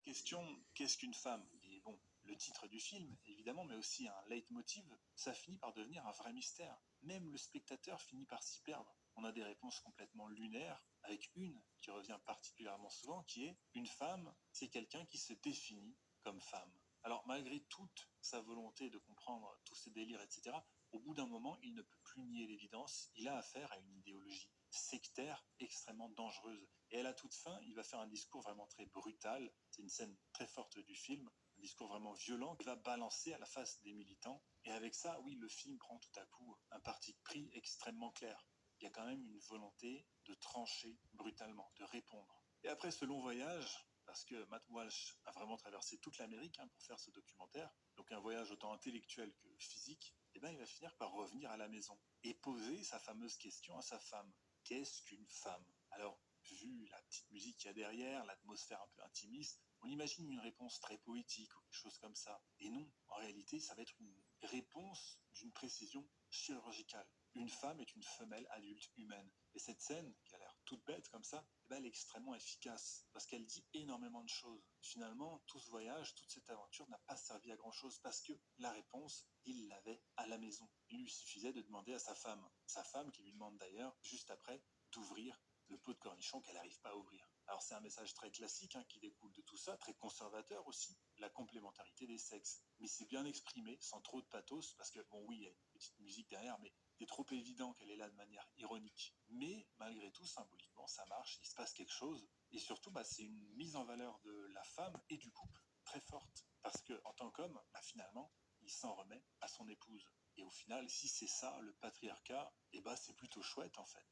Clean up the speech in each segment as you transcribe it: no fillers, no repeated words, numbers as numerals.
Question, qu'est-ce qu'une femme? Et bon, le titre du film, évidemment, mais aussi un leitmotiv, ça finit par devenir un vrai mystère. Même le spectateur finit par s'y perdre. On a des réponses complètement lunaires, avec une qui revient particulièrement souvent, qui est une femme, c'est quelqu'un qui se définit comme femme. Alors malgré toute sa volonté de comprendre tous ces délires, etc., au bout d'un moment, il ne peut plus nier l'évidence, il a affaire à une idéologie sectaire extrêmement dangereuse. Et à la toute fin, il va faire un discours vraiment très brutal, c'est une scène très forte du film, un discours vraiment violent qui va balancer à la face des militants. Et avec ça, oui, le film prend tout à coup un parti pris extrêmement clair. Il y a quand même une volonté de trancher brutalement, de répondre. Et après ce long voyage, parce que Matt Walsh a vraiment traversé toute l'Amérique pour faire ce documentaire, donc un voyage autant intellectuel que physique, et ben il va finir par revenir à la maison et poser sa fameuse question à sa femme. Qu'est-ce qu'une femme? Alors, vu la petite musique qu'il y a derrière, l'atmosphère un peu intimiste, on imagine une réponse très poétique ou quelque chose comme ça. Et non, en réalité, ça va être une réponse d'une précision chirurgicale. Une femme est une femelle adulte humaine. Et cette scène, qui a l'air toute bête comme ça, eh ben, elle est extrêmement efficace, parce qu'elle dit énormément de choses. Finalement, tout ce voyage, toute cette aventure n'a pas servi à grand-chose, parce que la réponse, il l'avait à la maison. Il lui suffisait de demander à sa femme qui lui demande d'ailleurs, juste après, d'ouvrir le pot de cornichons qu'elle n'arrive pas à ouvrir. Alors c'est un message très classique qui découle de tout ça, très conservateur aussi, la complémentarité des sexes. Mais c'est bien exprimé, sans trop de pathos, parce que bon oui, il y a une petite musique derrière, mais c'est trop évident qu'elle est là de manière ironique. Mais malgré tout, symboliquement, ça marche, il se passe quelque chose. Et surtout, c'est une mise en valeur de la femme et du couple très forte. Parce qu'en tant qu'homme, finalement, il s'en remet à son épouse. Et au final, si c'est ça, le patriarcat, c'est plutôt chouette en fait.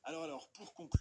Alors, pour conclure,